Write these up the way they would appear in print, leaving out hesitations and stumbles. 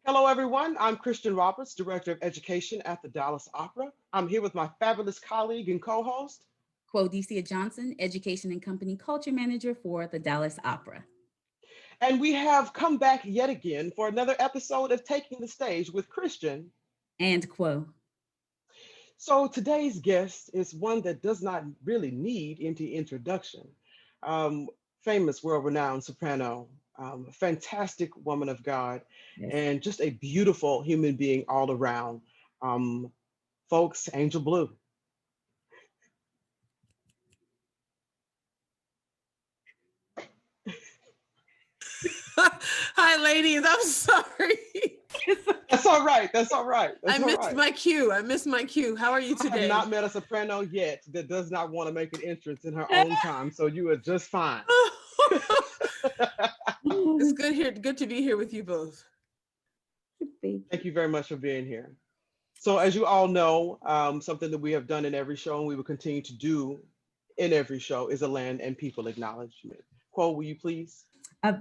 Hello, everyone. I'm Christian Roberts, Director of Education at the Dallas Opera. I'm here with my fabulous colleague and co host. Quo Johnson, Education and Company Culture Manager for the Dallas Opera. And we have come back yet again for another episode of Taking the Stage with Christian And Quo. So today's guest is one that does not really need any introduction. Um, Famous, world-renowned soprano, fantastic woman of God, Yes. and just a beautiful human being all around. Um, Folks, Angel Blue. Hi, ladies. I'm sorry. That's all right. That's all right. I That's all missed right. my cue. I missed my cue. How are you I have today? not met a soprano yet that does not want to make an entrance in her own time, so you are just fine. It's good here. Good to be here with you both. Thank you very much for being here. So, as you all know, something that we have done in every show and we will continue to do in every show is a land and people acknowledgement. Quo, will you please?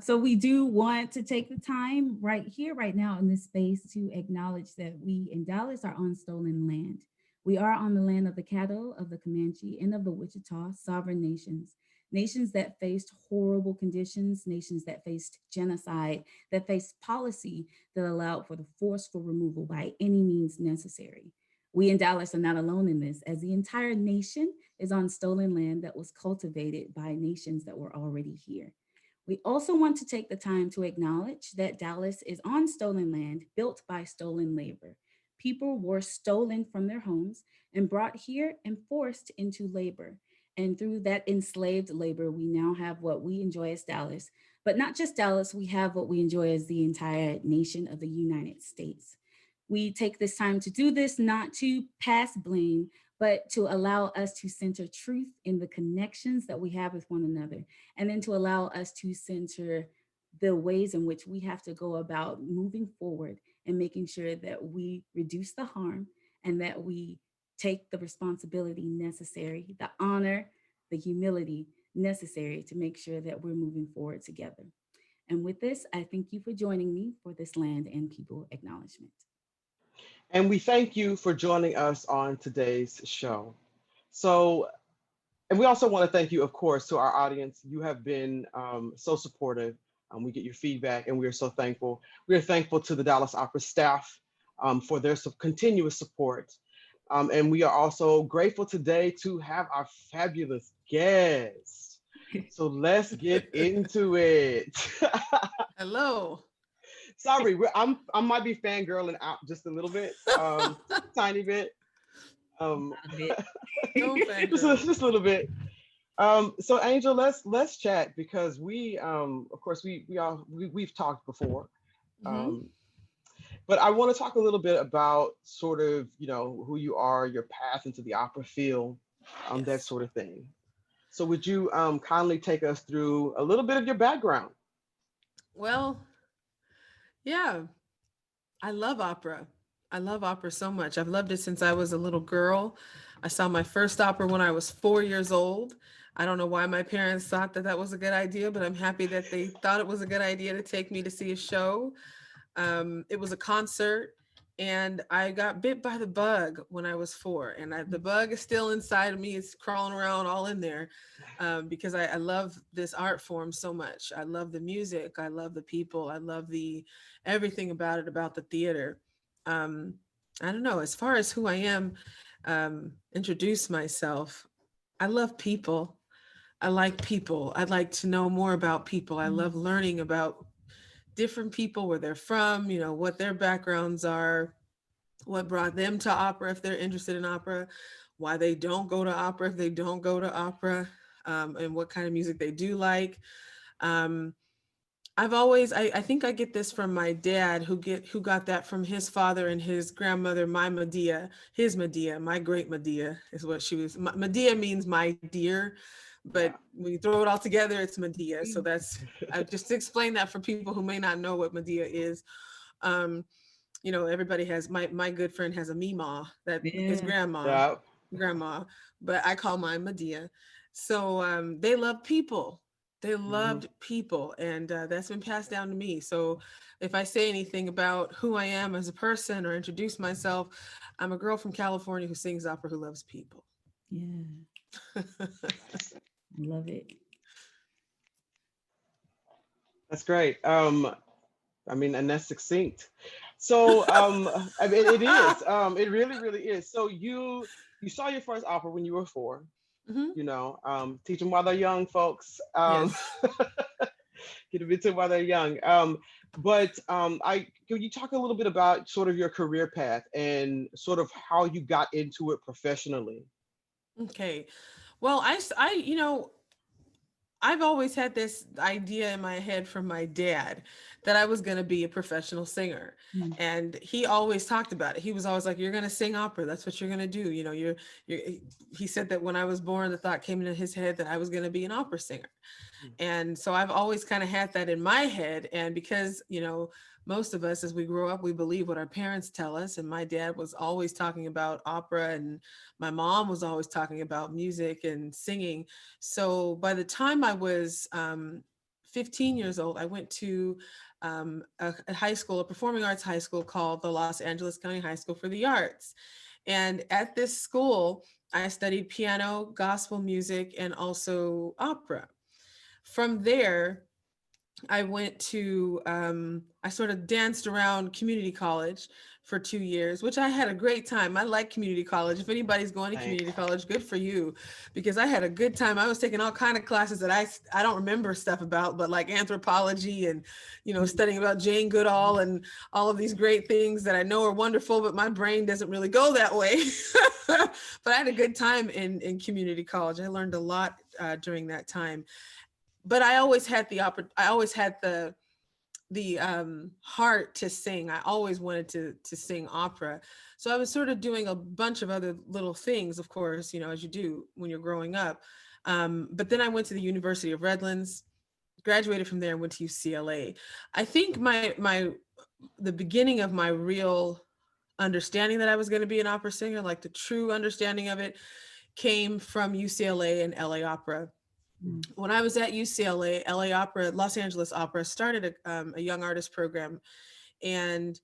So we do want to take the time right here, right now in this space to acknowledge that we in Dallas are on stolen land. We are on the land of the Caddo, of the Comanche, and of the Wichita, sovereign nations. Nations that faced horrible conditions, nations that faced genocide, that faced policy that allowed for the forceful removal by any means necessary. We in Dallas are not alone in this, as the entire nation is on stolen land that was cultivated by nations that were already here. We also want to take the time to acknowledge that Dallas is on stolen land built by stolen labor. People were stolen from their homes and brought here and forced into labor. And through that enslaved labor, we now have what we enjoy as Dallas. But not just Dallas, we have what we enjoy as the entire nation of the United States. We take this time to do this not to pass blame, but to allow us to center truth in the connections that we have with one another, and then to allow us to center the ways in which we have to go about moving forward and making sure that we reduce the harm and that we take the responsibility necessary, the honor, the humility necessary to make sure that we're moving forward together. And with this, I thank you for joining me for this land and people acknowledgement. And we thank you for joining us on today's show. So, and we also want to thank you, of course, to our audience. You have been so supportive. We get your feedback, and we are so thankful. We are thankful to the Dallas Opera staff for their continuous support. And we are also grateful today to have our fabulous guests. So let's get into it. Hello. Sorry, I might be fangirling out just a little bit, tiny bit. Just a little bit. So Angel, let's chat because we of course we've talked before. But I want to talk a little bit about sort of, who you are, your path into the opera field, Yes. that sort of thing. So would you kindly take us through a little bit of your background? Well, yeah, I love opera. I love opera so much. I've loved it since I was a little girl. I saw my first opera when I was 4 years old. I don't know why my parents thought that that was a good idea, but I'm happy that they thought it was a good idea to take me to see a show. It was a concert, and I got bit by the bug when I was 4, and the bug is still inside of me. It's crawling around all in there because I love this art form so much. I love the music. I love the people. I love everything about it, about the theater. I don't know. As far as who I am, introduce myself. I love people. I like people. I'd like to know more about people. I love learning about different people, where they're from, what their backgrounds are, what brought them to opera if they're interested in opera, why they don't go to opera if they don't go to opera, and what kind of music they do like. I think I get this from my dad, who got that from his father and his grandmother, his Medea, my great Medea is what she was. Medea means my dear, but when you throw it all together, it's Medea. So I just explain that for people who may not know what Medea is. Everybody has, my good friend has a Mima that is grandma, but I call mine Medea. So they love people. They Hmm. loved people, and that's been passed down to me. So if I say anything about who I am as a person or introduce myself, I'm a girl from California who sings opera who loves people. Yeah, I love it. That's great. I mean, and that's succinct. So, I mean, it is. It really, really is. So you saw your first opera when you were 4. Hmm. Teach them while they're young, folks. Yes. Get a bit to while they're young. But I can you talk a little bit about sort of your career path and sort of how you got into it professionally? Okay. Well, I've always had this idea in my head from my dad that I was going to be a professional singer. Mm. And he always talked about it. He was always like, "You're going to sing opera. That's what you're going to do." You're, he said that when I was born, the thought came into his head that I was going to be an opera singer. And so I've always kind of had that in my head. And because, most of us as we grow up, we believe what our parents tell us. And my dad was always talking about opera, and my mom was always talking about music and singing. So by the time I was 15 years old, I went to a high school, a performing arts high school called the Los Angeles County High School for the Arts. And at this school, I studied piano, gospel music, and also opera. From there, I went to, I sort of danced around community college for 2 years, which I had a great time. I like community college. If anybody's going to Same. community college, good for you, because I had a good time. I was taking all kind of classes that I don't remember stuff about, but like anthropology and, studying about Jane Goodall and all of these great things that I know are wonderful, but my brain doesn't really go that way. But I had a good time in community college. I learned a lot during that time, but I always had I always had the heart to sing. I always wanted to sing opera. So I was sort of doing a bunch of other little things, of course, as you do when you're growing up. But then I went to the University of Redlands, graduated from there, and went to UCLA. I think my the beginning of my real understanding that I was going to be an opera singer, like the true understanding of it, came from UCLA and LA Opera. Mm. When I was at UCLA, LA Opera, Los Angeles Opera started a young artist program, and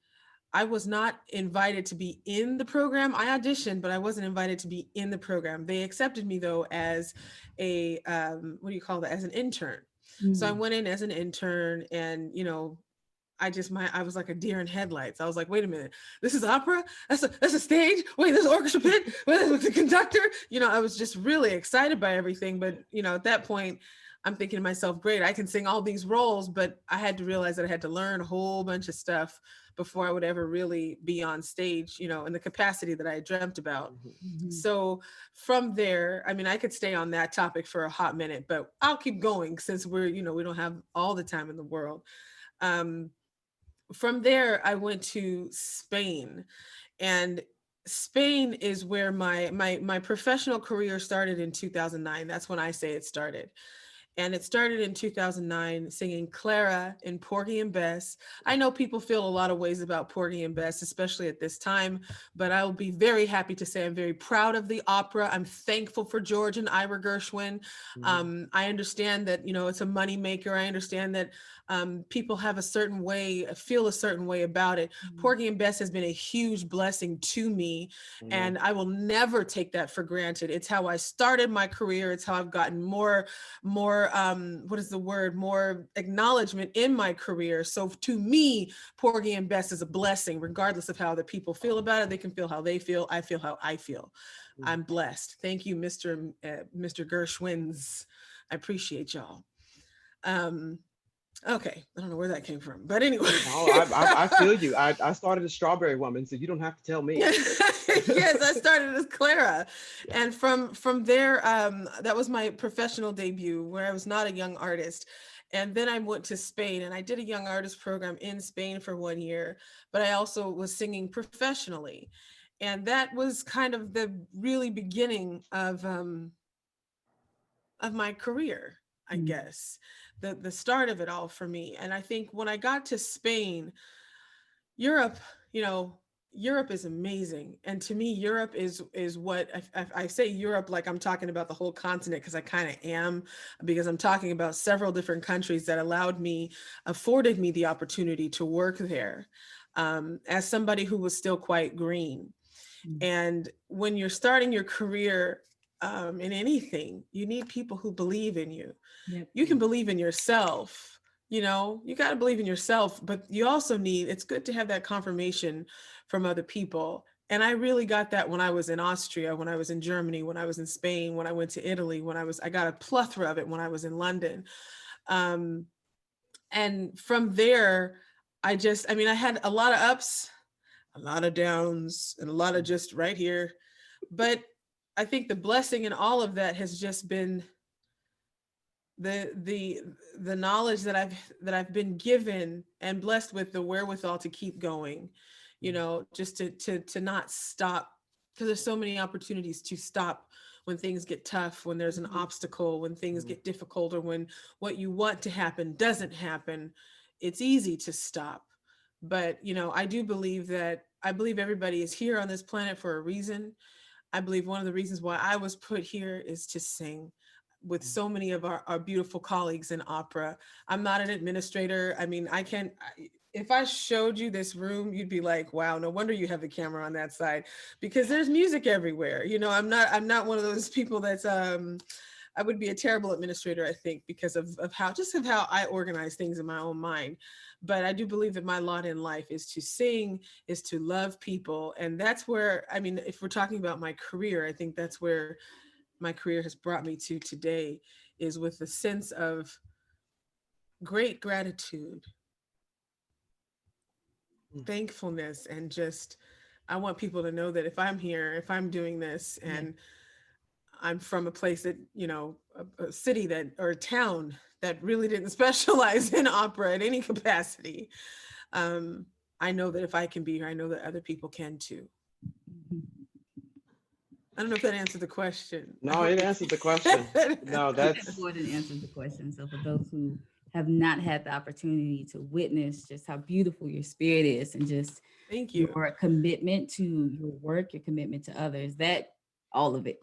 I was not invited to be in the program. I auditioned, but I wasn't invited to be in the program. They accepted me though as a what do you call that? As an intern. So I Mm. went in as an intern, and I was like a deer in headlights. I was like, wait a minute, this is opera? That's a stage? Wait, there's an orchestra pit? Wait, there's the conductor? I was just really excited by everything. But at that point, I'm thinking to myself, great, I can sing all these roles, but I had to realize that I had to learn a whole bunch of stuff before I would ever really be on stage, in the capacity that I dreamt about. Mhm. Mhm. So from there, I mean, I could stay on that topic for a hot minute, but I'll keep going since we don't have all the time in the world. Um, from there, I went to Spain, and Spain is where my professional career started in 2009. That's when I say it started. And it started in 2009 singing Clara in Porgy and Bess. I know people feel a lot of ways about Porgy and Bess, especially at this time, but I will be very happy to say I'm very proud of the opera. I'm thankful for George and Ira Gershwin. Mhm. I understand that, it's a moneymaker. I understand that people have a certain way, feel a certain way about it. Mm. Porgy and Bess has been a huge blessing to me, Amen. and I will never take that for granted. It's how I started my career. It's how I've gotten more what is the word, more acknowledgement in my career. So to me, Porgy and Bess is a blessing, regardless of how the people feel about it. They can feel how they feel. I feel how I feel. Mhm. I'm blessed. Thank you, Mr. Gershwins. I appreciate y'all. um okay, I don't know where that came from, but anyway. No, I feel you. I started as Strawberry Woman, so you don't have to tell me. Yes, I started as Clara. Yeah. And from there, that was my professional debut, where I was not a young artist. And then I went to Spain, and I did a young artist program in Spain for 1 year, but I also was singing professionally. And that was kind of the really beginning of my career, I Mm. guess. The start of it all for me. And I think when I got to Spain, Europe, you know, Europe is amazing. And to me, Europe is what I say Europe like I'm talking about the whole continent, because I kind of am, because I'm talking about several different countries that afforded me the opportunity to work there, as somebody who was still quite green. Mm. And when you're starting your career in anything, you need people who believe in you. Yep. You can believe in yourself. You got to believe in yourself, but you also it's good to have that confirmation from other people. And I really got that when I was in Austria, when I was in Germany, when I was in Spain, when I went to Italy, I got a plethora of it when I was in London. And from there, I had a lot of ups, a lot of downs, and a lot of just right here. But I think the blessing in all of that has just been the knowledge that I've been given and blessed with the wherewithal to keep going, just to not stop, because there's so many opportunities to stop when things get tough, when there's an obstacle, when things get difficult, or when what you want to happen doesn't happen. It's easy to stop. But I believe everybody is here on this planet for a reason. I believe one of the reasons why I was put here is to sing with so many of our beautiful colleagues in opera. I'm not an administrator. I mean, if I showed you this room, you'd be like, wow, no wonder you have the camera on that side, because there's music everywhere. I'm not one of those people that's, I would be a terrible administrator, I think, because of how I organize things in my own mind. But I do believe that my lot in life is to sing, is to love people. And that's where, if we're talking about my career, I think that's where my career has brought me to today, is with a sense of great gratitude, thankfulness, and just, I want people to know that if I'm here, if I'm doing this, and I'm from a place that, a city or a town that really didn't specialize in opera in any capacity. I know that if I can be here, I know that other people can too. I don't know if that answered the question. No, it answered the question. No, that's more than answered the question. So for those who have not had the opportunity to witness just how beautiful your spirit is, and just thank you, your commitment to your work, your commitment to others, that all of it.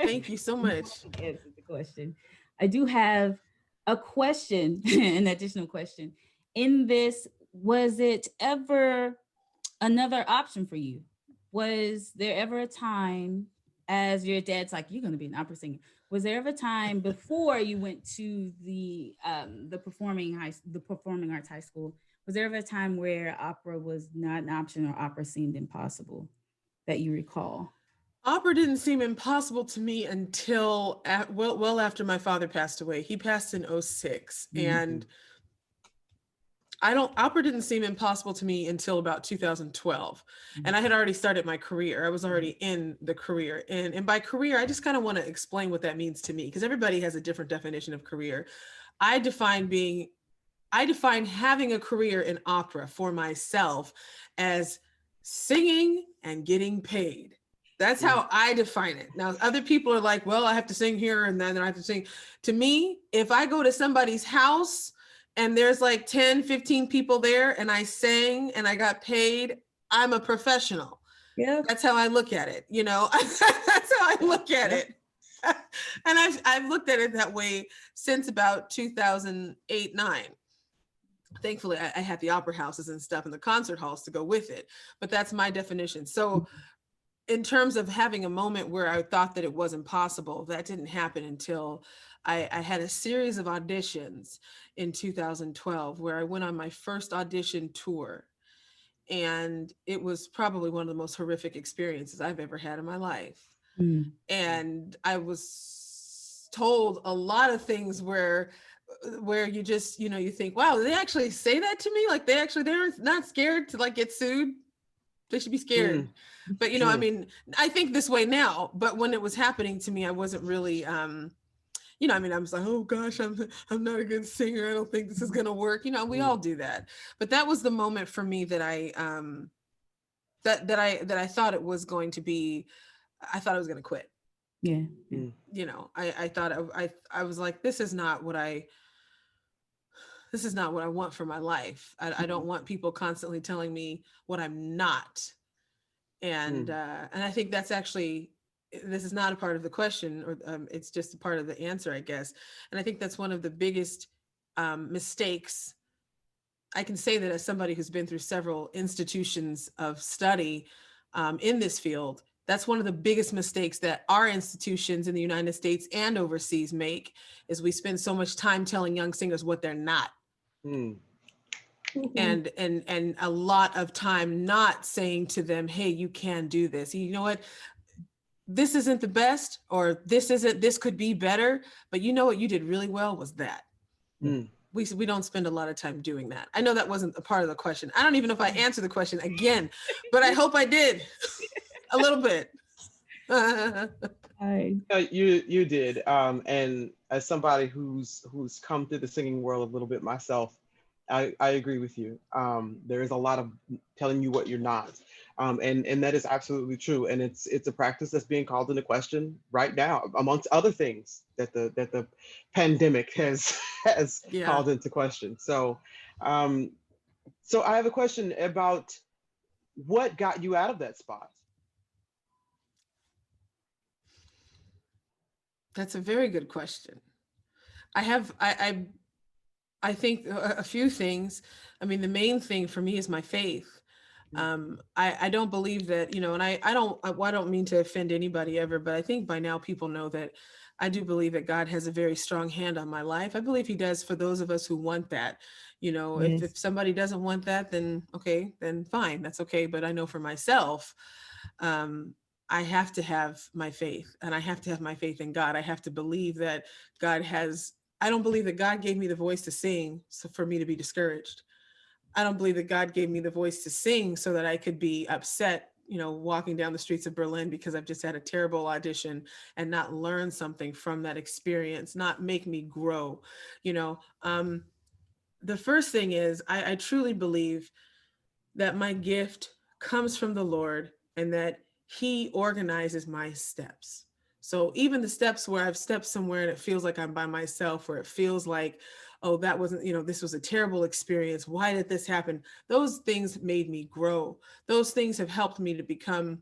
Thank you so much. Answered the question. I do have a question, an additional question. In this, was it ever another option for you? Was there ever a time, as your dad's like, you're going to be an opera singer, was there ever a time before you went to the performing arts high school, was there ever a time where opera was not an option, or opera seemed impossible, that you recall? Opera didn't seem impossible to me until well after my father passed away. He passed in 2006. And opera didn't seem impossible to me until about 2012. And I had already started my career. I was already in the career. And by career, I just kind of want to explain what that means to me, because everybody has a different definition of career. I define having a career in opera for myself as singing and getting paid. That's how I define it. Now, other people are like, well, I have to sing here and then I have to sing. To me, if I go to somebody's house and there's like 10, 15 people there and I sang and I got paid, I'm a professional. Yeah. That's how I look at it. That's how I look at it. And I've looked at it that way since about 2008, 9. Thankfully, I had the opera houses and stuff and the concert halls to go with it. But that's my definition. So in terms of having a moment where I thought that it wasn't possible, that didn't happen until I had a series of auditions in 2012 where I went on my first audition tour. And it was probably one of the most horrific experiences I've ever had in my life. And I was told a lot of things where you just, you think, wow, did they actually say that to me? Like they're not scared to like get sued. They should be scared. But, I think this way now, but when it was happening to me, I wasn't really, I was like, oh gosh, I'm not a good singer. I don't think this is going to work. We all do that. But that was the moment for me that I thought it was going to be, I thought I was going to quit. Yeah. I thought I was like, this is not what I want for my life. I don't want people constantly telling me what I'm not. And I think that's actually, this is not a part of the question, or it's just a part of the answer, I guess. And I think that's one of the biggest mistakes. I can say that as somebody who's been through several institutions of study in this field. That's one of the biggest mistakes that our institutions in the United States and overseas make, is we spend so much time telling young singers what they're not. Mm. And a lot of time not saying to them, hey, you can do this. You know what? This isn't the best, or this could be better, but you know what you did really well was that. Mm. We don't spend a lot of time doing that. I know that wasn't a part of the question. I don't even know if I answered the question again, but I hope I did a little bit. You did. And as somebody who's come through the singing world a little bit myself, I agree with you. There is a lot of telling you what you're not. And that is absolutely true. And it's a practice that's being called into question right now, amongst other things that the pandemic has called into question. So so I have a question about what got you out of that spot. That's a very good question. I think a few things. I mean, the main thing for me is my faith. I don't believe that, and I don't mean to offend anybody ever, but I think by now people know that I do believe that God has a very strong hand on my life. I believe he does for those of us who want that. Yes. If somebody doesn't want that, then okay, then fine, that's okay. But I know for myself, I have to have my faith, and I have to have my faith in God. I have to believe that I don't believe that God gave me the voice to sing so for me to be discouraged. I don't believe that God gave me the voice to sing so that I could be upset, walking down the streets of Berlin because I've just had a terrible audition and not learn something from that experience, not make me grow. The first thing is I truly believe that my gift comes from the Lord and that he organizes my steps. So even the steps where I've stepped somewhere and it feels like I'm by myself, or it feels like, oh, that wasn't, this was a terrible experience. Why did this happen? Those things made me grow. Those things have helped me to become,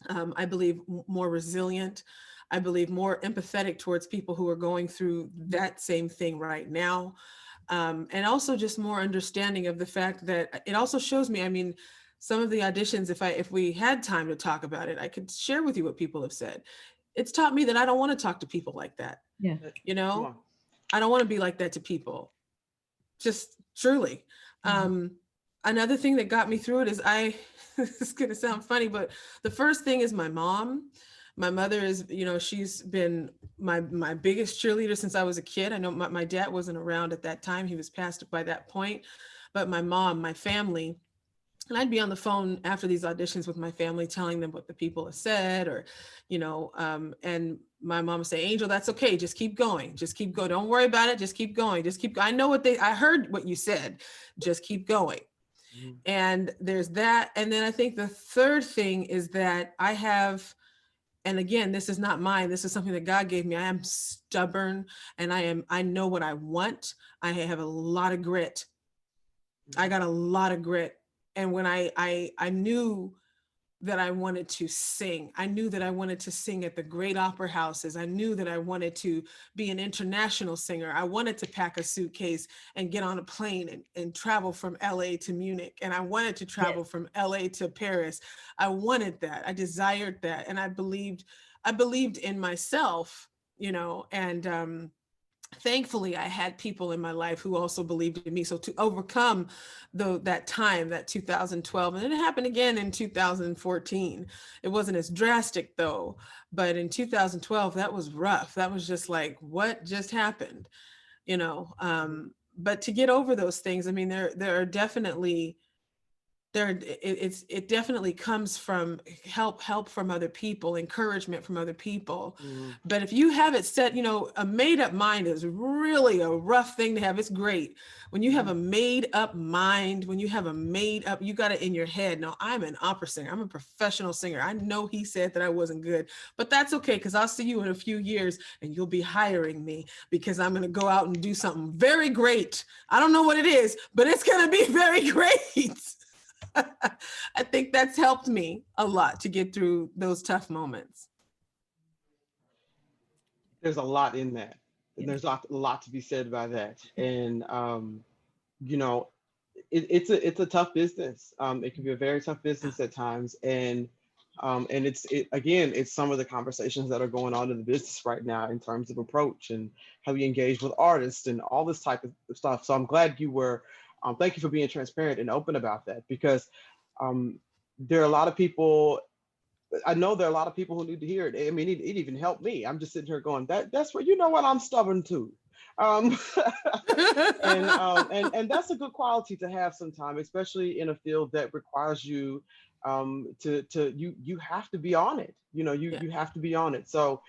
I believe, more resilient. I believe more empathetic towards people who are going through that same thing right now. And also just more understanding of the fact that it also shows me, I mean, some of the auditions, if we had time to talk about it, I could share with you what people have said. It's taught me that I don't want to talk to people like that. Yeah. I don't want to be like that to people. Just truly. Another thing that got me through it is it's going to sound funny, but the first thing is my mom. My mother is, she's been my biggest cheerleader since I was a kid. I know my dad wasn't around at that time. He was passed by that point. But my mom, my family, and I'd be on the phone after these auditions with my family, telling them what the people have said, or, and my mom would say, Angel, that's okay. Just keep going. Just keep going. Don't worry about it. Just keep going. Just keep going. I heard what you said. Just keep going. Mm-hmm. And there's that. And then I think the third thing is that I have, and again, this is not mine. This is something that God gave me. I am stubborn, and I know what I want. I have a lot of grit. I got a lot of grit. And when I knew that I wanted to sing, I knew that I wanted to sing at the great opera houses. I knew that I wanted to be an international singer. I wanted to pack a suitcase and get on a plane and travel from LA to Munich. And I wanted to travel from LA to Paris. I wanted that. I desired that. And I believed in myself, and thankfully, I had people in my life who also believed in me. So to overcome that time, that 2012, and it happened again in 2014. It wasn't as drastic though, but in 2012, that was rough. That was just like, what just happened? But to get over those things, I mean, there are definitely, it definitely comes from help from other people, encouragement from other people. But if you have it set, a made up mind is really a rough thing to have. It's great when you have a made up mind, when you have you got it in your head. Now, I'm an opera singer. I'm a professional singer. I know he said that I wasn't good, but that's okay, because I'll see you in a few years and you'll be hiring me, because I'm going to go out and do something very great. I don't know what it is, but it's going to be very great. I think that's helped me a lot to get through those tough moments. There's a lot in that, and Yeah. there's a lot to be said by that. And you know, it's a tough business. It can be a very tough business at times, and again, it's some of the conversations that are going on in the business right now in terms of approach and how we engage with artists and all this type of stuff. So I'm glad you were. Thank you for being transparent and open about that, because um, there are a lot of people. I know there are a lot of people who need to hear it. I mean, it even helped me. I'm just sitting here going, that's what, you know what, I'm stubborn too. Um, and that's a good quality to have sometimes, especially in a field that requires you you have to be on it. You know, Yeah. you have to be on it. So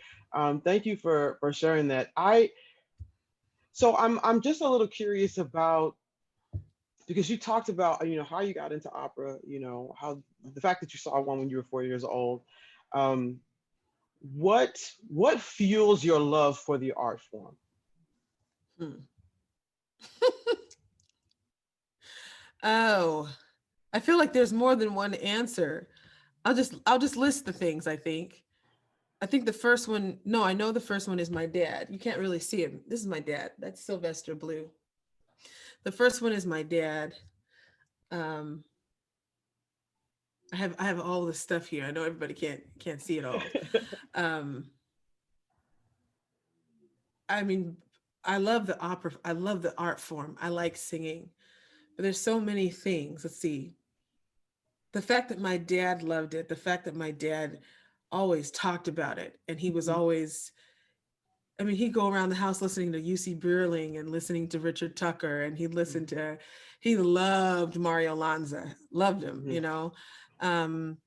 thank you for sharing that. I'm just a little curious about, because you talked about, how you got into opera, how the fact that you saw one when you were 4 years old. um, what fuels your love for the art form? Hmm. Oh, I feel like there's more than one answer. I'll just list the things. I think the first one, no, I know the first one is my dad. You can't really see him. This is my dad. That's Sylvester Blue. The first one is my dad. Um, I have all this stuff here. I know everybody can't see it all. Um, I mean, I love the opera. I love the art form. I like singing, but there's so many things. Let's see. The fact that my dad loved it, the fact that my dad always talked about it, and he was Mhm. always, I mean, he'd go around the house listening to UC Burling and listening to Richard Tucker, and he loved Mario Lanza, loved him, Mhm. Um,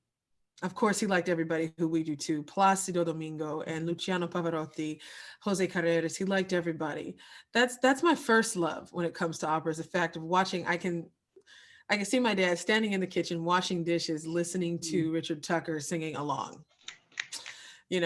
of course, he liked everybody who we do too, Placido Domingo and Luciano Pavarotti, Jose Carreras. He liked everybody. That's my first love when it comes to opera, is the fact of watching. I can see my dad standing in the kitchen washing dishes, listening Mhm. to Richard Tucker singing along. I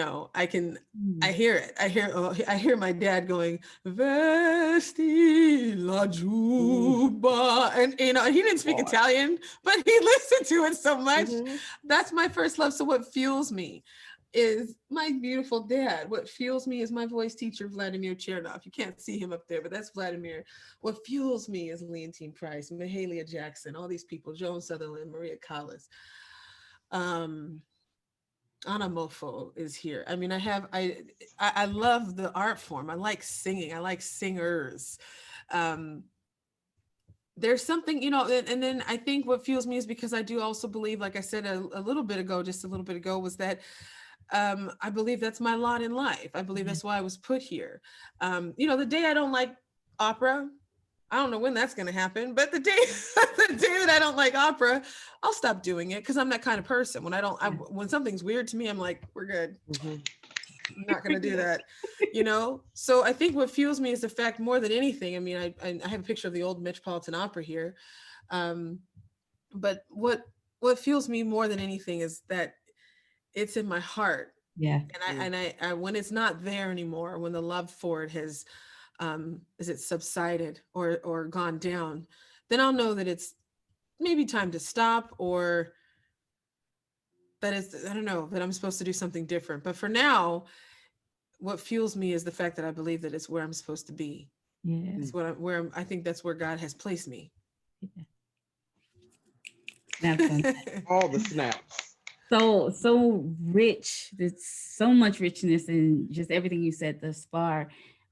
Mhm. hear it. I hear my dad going, Vesti la Mhm. juba. And he didn't speak Boy. Italian, but he listened to it so much. Mhm. That's my first love. So what fuels me is my beautiful dad. What fuels me is my voice teacher, Vladimir Chernov. You can't see him up there, but that's Vladimir. What fuels me is Leontine Price, Mahalia Jackson, all these people, Joan Sutherland, Maria Callas. Um, Anna Mofo is here. I mean, I love the art form. I like singing. I like singers. Um, there's something, and then I think what fuels me is because I do also believe, like I said a little bit ago, just a little bit ago, was that I believe that's my lot in life. I believe Yeah. that's why I was put here. The day I don't like opera, I don't know when that's going to happen, but the day the day that I don't like opera, I'll stop doing it because I'm that kind of person. Yeah. When something's weird to me, I'm like, we're good. Mhm. I'm not going to do Yeah. that. So I think what fuels me is the fact, more than anything. I mean, I have a picture of the old Metropolitan Opera here, um, but what fuels me more than anything is that it's in my heart, Yeah. and I when it's not there anymore, when the love for it has is it subsided or gone down, then I'll know that it's maybe time to stop, or that it's, I don't know, that I'm supposed to do something different. But for now, what fuels me is the fact that I believe that it's where I'm supposed to be. Yeah. It's I think that's where God has placed me. Yeah. Snaps on that. All the snaps. So rich. There's so much richness in just everything you said thus far.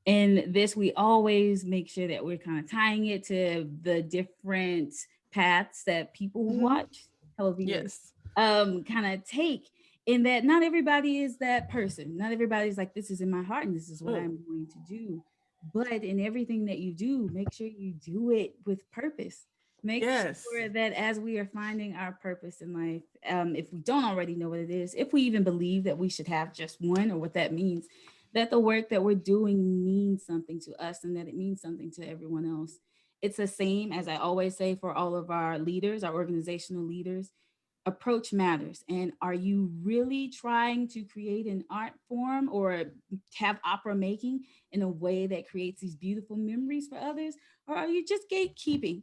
And this, we always make sure that we're kind of tying it to the different paths that people who Mhm. watch television Yes. kind of take. In that not everybody is that person. Not everybody's like, this is in my heart and this is what Mm. I'm going to do. But in everything that you do, make sure you do it with purpose. Make Yes. sure that as we are finding our purpose in life, if we don't already know what it is, if we even believe that we should have just one or what that means, that the work that we're doing means something to us and that it means something to everyone else. It's the same as I always say for all of our leaders, our organizational leaders. Approach matters. And are you really trying to create an art form or have opera making in a way that creates these beautiful memories for others? Or are you just gatekeeping?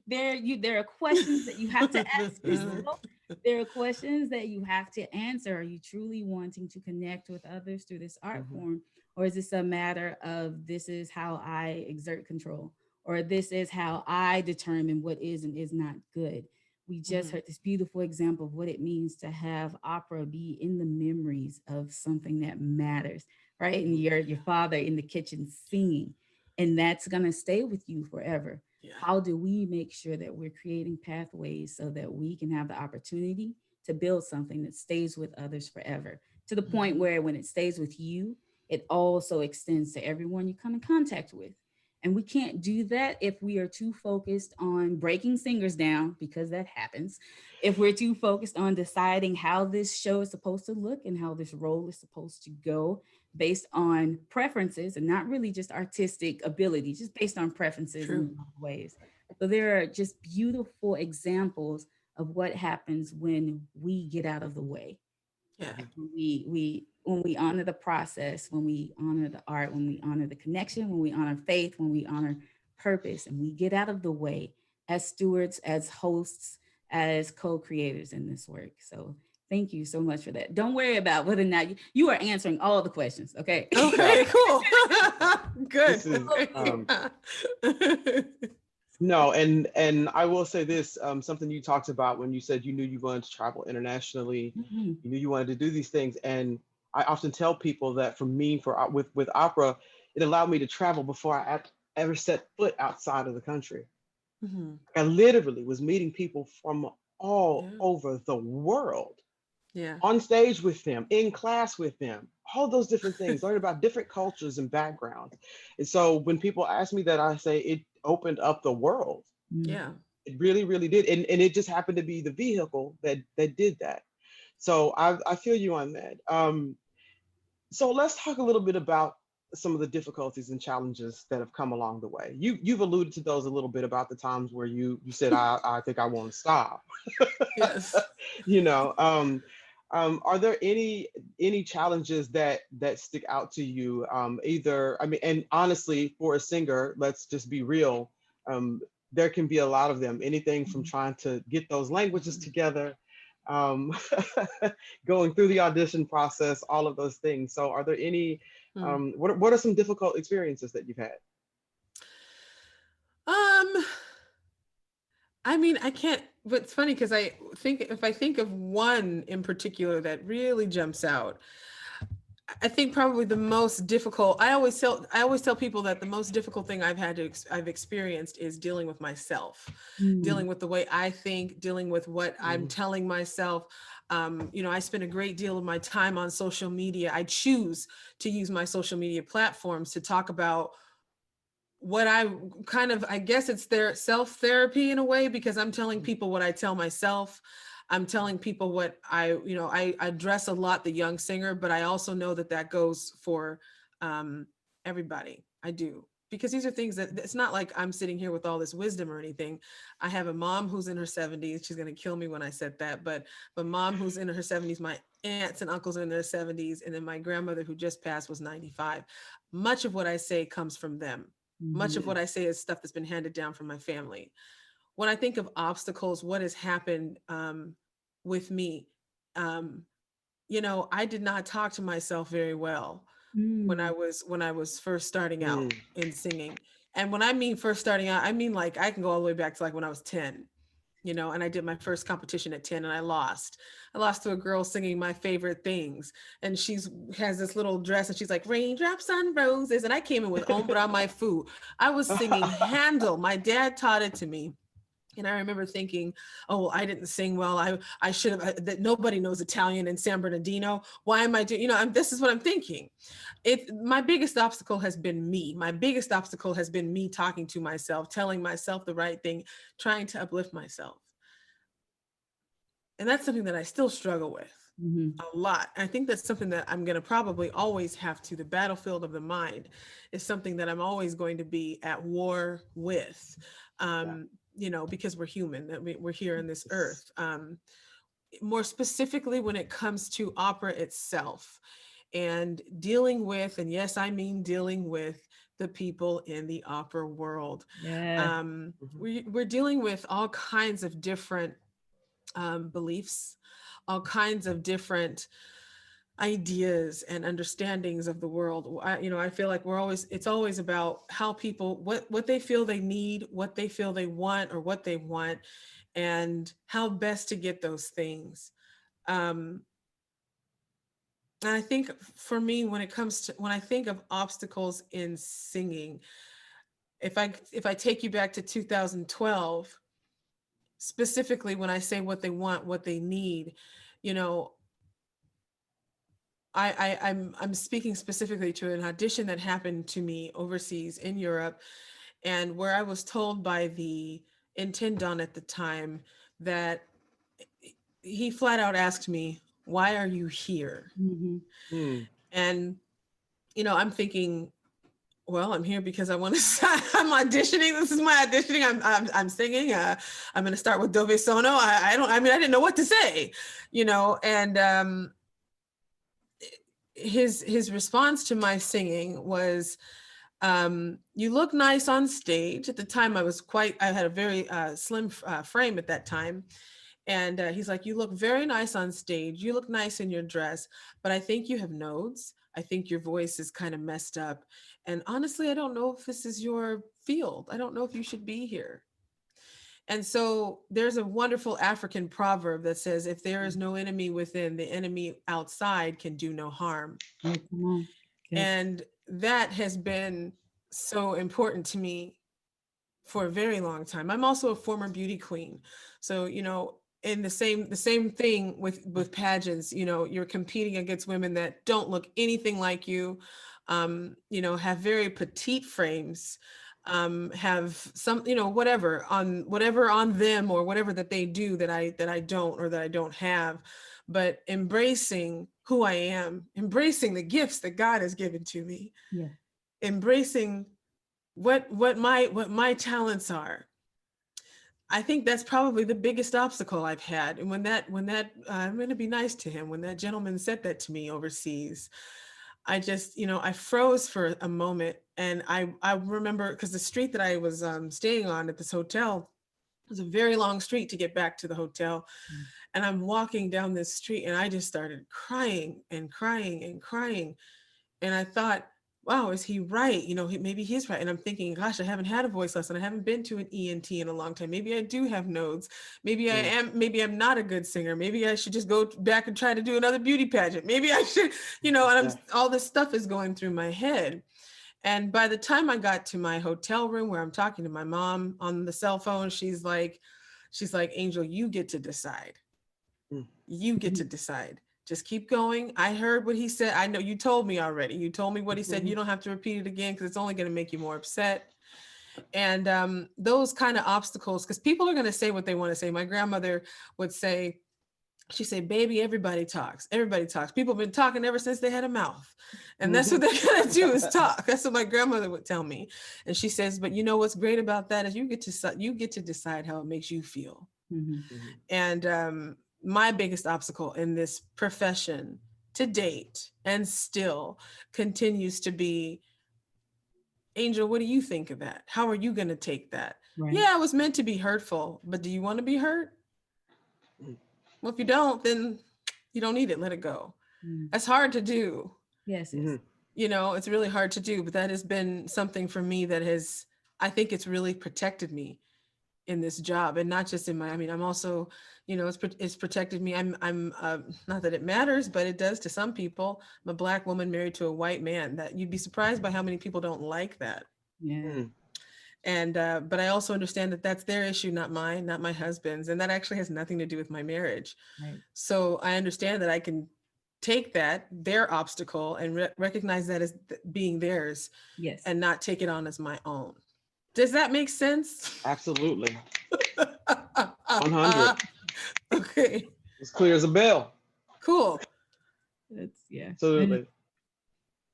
There are questions that you have to ask yourself. There are questions that you have to answer. Are you truly wanting to connect with others through this art Mhm. form? Or is this a matter of this is how I exert control? Or this is how I determine what is and is not good? We just Mhm. heard this beautiful example of what it means to have opera be in the memories of something that matters, right? And Mhm. your father in the kitchen singing, and that's gonna stay with you forever. Yeah. How do we make sure that we're creating pathways so that we can have the opportunity to build something that stays with others forever, to the point Mhm. where when it stays with you, it also extends to everyone you come in contact with? And we can't do that if we are too focused on breaking singers down, because that happens. If we're too focused on deciding how this show is supposed to look and how this role is supposed to go based on preferences and not really just artistic ability, just based on preferences in a True. lot of ways. So there are just beautiful examples of what happens when we get out of the way. Yeah. Mhm. When we honor the process, when we honor the art, when we honor the connection, when we honor faith, when we honor purpose, and we get out of the way as stewards, as hosts, as co-creators in this work. So thank you so much for that. Don't worry about whether or not you are answering all the questions, okay? Yeah, Okay, cool. this Good. is Yeah. no, and I will say this, something you talked about when you said you knew you wanted to travel internationally, Mhm. you knew you wanted to do these things, and I often tell people that for me, with opera, it allowed me to travel before ever set foot outside of the country. Mhm. I literally was meeting people from all Yeah. over the world, Yeah. on stage with them, in class with them, all those different things, learn about different cultures and backgrounds. And so when people ask me that, I say it opened up the world. Mm. Yeah. It really, really did. And it just happened to be the vehicle that did that. So I feel you on that. So let's talk a little bit about some of the difficulties and challenges that have come along the way. You've alluded to those a little bit about the times where you said I think I want to stop. Yes. you know, are there any challenges that stick out to you? Either, I mean, and honestly, for a singer, let's just be real. Um, there can be a lot of them. Anything from Mhm. trying to get those languages Mhm. together, um, going through the audition process, all of those things. So, are there any? Mm. What are some difficult experiences that you've had? Um, I mean, I can't, but it's funny because I think if I think of one in particular that really jumps out, I think probably the most difficult, I always tell people that the most difficult thing I've experienced is dealing with myself, Mm. dealing with the way I think, dealing with what I'm Mhm. telling myself. I spend a great deal of my time on social media. I choose to use my social media platforms to talk about what I kind of, I guess it's their self therapy in a way, because I'm telling people what I tell myself. I'm telling people what I address a lot the young singer, but I also know that that goes for um, everybody. I do. Because these are things that it's not like I'm sitting here with all this wisdom or anything. I have a mom who's in her 70s. She's going to kill me when I said that, but mom who's in her 70s, my aunts and uncles are in their 70s, and then my grandmother who just passed was 95. Much of what I say comes from them. Much Mhm. of what I say is stuff that's been handed down from my family. When I think of obstacles, what has happened with me, um, I did not talk to myself very well Mm. when I was first starting out Mm. in singing. And when I mean first starting out, I mean like I can go all the way back to like when I was 10, and I did my first competition at 10 and I lost. I lost to a girl singing my favorite things. And she's has this little dress and she's like, raindrops on roses. And I came in with Ombra My Fu. I was singing Handel. My dad taught it to me. And I remember thinking, oh, well, I didn't sing well. I should have, that nobody knows Italian in San Bernardino. Why am I doing, this is what I'm thinking. My biggest obstacle has been me. My biggest obstacle has been me talking to myself, telling myself the right thing, trying to uplift myself. And that's something that I still struggle with Mhm. a lot. I think that's something that I'm going to probably always have to. The battlefield of the mind is something that I'm always going to be at war with, Yeah. because we're human, that we're here on this Yes. earth. More specifically, when it comes to opera itself and dealing with, and yes, I mean dealing with the people in the opera world. Yeah. Mhm. We're dealing with all kinds of different beliefs, all kinds of different ideas and understandings of the world. I feel like it's always about how people, what they feel they need, what they feel they want, or what they want, and how best to get those things. Um, and I think for me, when I think of obstacles in singing, if I take you back to 2012, specifically when I say what they want, what they need, you know, I'm speaking specifically to an audition that happened to me overseas in Europe, and where I was told by the intendant at the time that he flat out asked me, "Why are you here?" Mm-hmm. Mm. And I'm thinking, well, I'm here because I want to. I'm auditioning. This is my auditioning. I'm singing. I'm going to start with Dove Sono. I don't. I mean, I didn't know what to say, And his response to my singing was, "You look nice on stage." At the time, I had a very slim frame at that time. And he's like, "You look very nice on stage. You look nice in your dress, but I think you have nodes. I think your voice is kind of messed up. And honestly, I don't know if this is your field. I don't know if you should be here." And so there's a wonderful African proverb that says, "If there is no enemy within, the enemy outside can do no harm." Oh, come on. Yes. And that has been so important to me for a very long time. I'm also a former beauty queen. So, in the same thing with pageants, you're competing against women that don't look anything like you, have very petite frames, have some, whatever on them, or whatever that they do that I don't, or that I don't have, but embracing who I am, embracing the gifts that God has given to me, Yeah. embracing what my talents are. I think that's probably the biggest obstacle I've had. And when that I'm going to be nice to him, when that gentleman said that to me overseas, I just, I froze for a moment. And I remember, because the street that I was staying on at this hotel was a very long street to get back to the hotel. Mm. And I'm walking down this street, and I just started crying and crying and crying. And I thought, wow, is he right? Maybe he's right. And I'm thinking, gosh, I haven't had a voice lesson. I haven't been to an ENT in a long time. Maybe I do have nodes. Mm. Maybe I'm not a good singer. Maybe I should just go back and try to do another beauty pageant. Maybe I should, and Yeah. all this stuff is going through my head. And by the time I got to my hotel room, where I'm talking to my mom on the cell phone, she's like, "Angel, you get to decide. Mm. You get to decide. Just keep going. I heard what he said. I know you told me already. You told me what he said. You don't have to repeat it again, because it's only going to make you more upset." And those kind of obstacles, because people are going to say what they want to say. My grandmother would say, she said, "Baby, everybody talks. Everybody talks. People have been talking ever since they had a mouth. And that's what they're going to do, is talk." That's what my grandmother would tell me. And she says, "But what's great about that is you get to decide how it makes you feel." Mm-hmm. Mhm. And my biggest obstacle in this profession to date, and still continues to be, "Angel, what do you think of that? How are you going to take that? Right. Yeah, it was meant to be hurtful, but do you want to be hurt? Mm. Well, if you don't, then you don't need it. Let it go." Mm. That's hard to do. Yes. Yes. Mhm. It's really hard to do, but that has been something for me that I think it's really protected me in this job. And not just in I'm also, it's protected me. I'm not that it matters, but it does to some people. I'm a Black woman married to a white man. That you'd be surprised by how many people don't like that. Yeah. Mm. And but I also understand that that's their issue, not mine, not my husband's, and that actually has nothing to do with my marriage. Right. So I understand that I can take their obstacle, and recognize that as being theirs, Yes. and not take it on as my own. Does that make sense? Absolutely. 100. Okay, As clear as a bell. cool. That's yeah. Absolutely.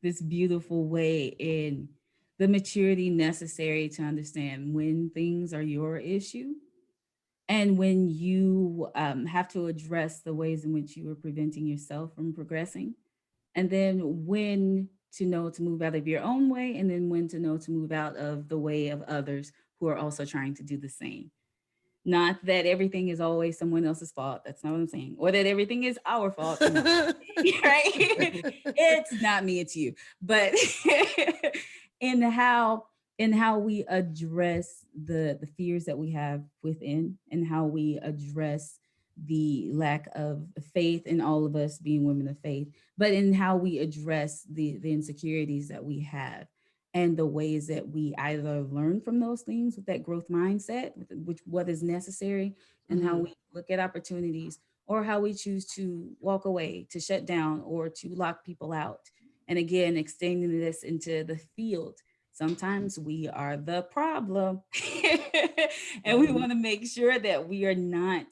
This beautiful way in the maturity necessary to understand when things are your issue, and when you have to address the ways in which you are preventing yourself from progressing, and then when to know to move out of your own way, and then when to know to move out of the way of others who are also trying to do the same. Not that everything is always someone else's fault. That's not what I'm saying. Or that everything is our fault. No. Right? It's not me, it's you. But in how we address the fears that we have within, and how we address the lack of faith in all of us being women of faith, but in how we address the insecurities that we have, and the ways that we either learn from those things with that growth mindset, which what is necessary, and how we look at opportunities, or how we choose to walk away, to shut down, or to lock people out. And again, extending this into the field. Sometimes we are the problem. And we want to make sure that we are not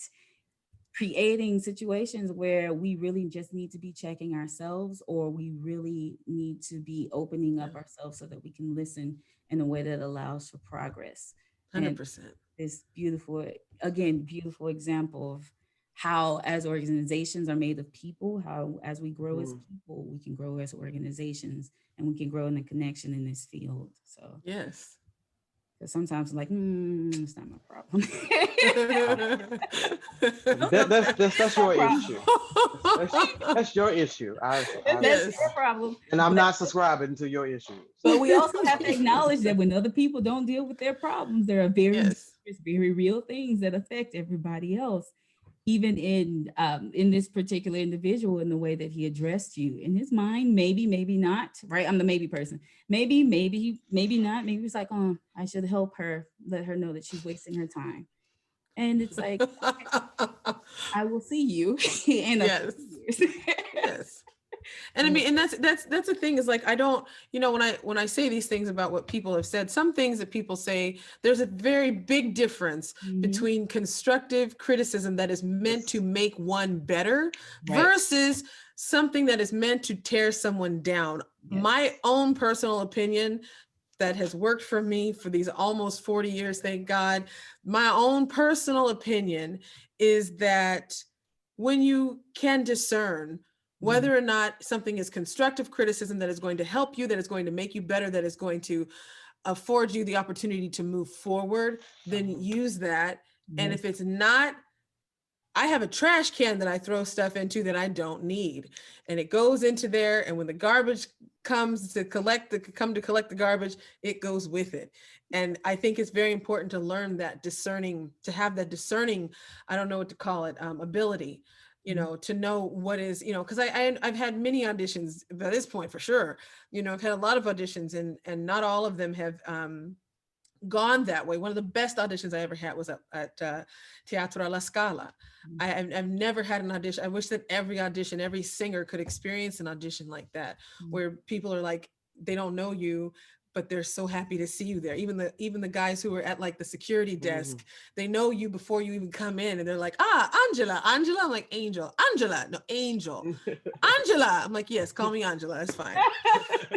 creating situations where we really just need to be checking ourselves, or we really need to be opening up ourselves so that we can listen in a way that allows for progress. And 100%. this beautiful, again, beautiful example of how, as organizations are made of people, how as we grow as people, we can grow as organizations, and we can grow in the connection in this field. So Yes. because sometimes I'm like, it's not my problem. That's your Problem. issue. That's your issue. That's Yes. your problem. And I'm not subscribing to your issue. But we also have to acknowledge that when other people don't deal with their problems, there are very Yes. very real things that affect everybody else. Even in this particular individual, in the way that he addressed you, in his mind, maybe not, right? I'm the maybe person. Maybe not. Maybe it's like, oh, I should help her, let her know that she's wasting her time. And it's like, okay, I will see you in a Yes. few years. Yes. And I mean, and that's the thing, is like, I don't, when I say these things about what people have said, some things that people say, there's a very big difference between constructive criticism that is meant to make one better versus something that is meant to tear someone down. My own personal opinion that has worked for me for these almost 40 years, thank God. My own personal opinion is that when you can discern whether or not something is constructive criticism that is going to help you, that is going to make you better, that is going to afford you the opportunity to move forward, then use that. And if it's not, I have a trash can that I throw stuff into that I don't need, and it goes into there. And when the garbage comes to collect the garbage, it goes with it. And I think it's very important to learn that discerning, to have that discerning, I don't know what to call it, ability, to know what is, because I've had many auditions by this point, for sure. I've had a lot of auditions, and not all of them have gone that way. One of the best auditions I ever had was at Teatro La Scala. I've never had an audition. I wish that every singer could experience an audition like that, where people are like, they don't know you, but they're so happy to see you there. Even the guys who are at like the security desk, they know you before you even come in, and they're like, Angela. I'm like, Angel. Angela. No, Angel. Angela. I'm like, yes, call me Angela. That's fine.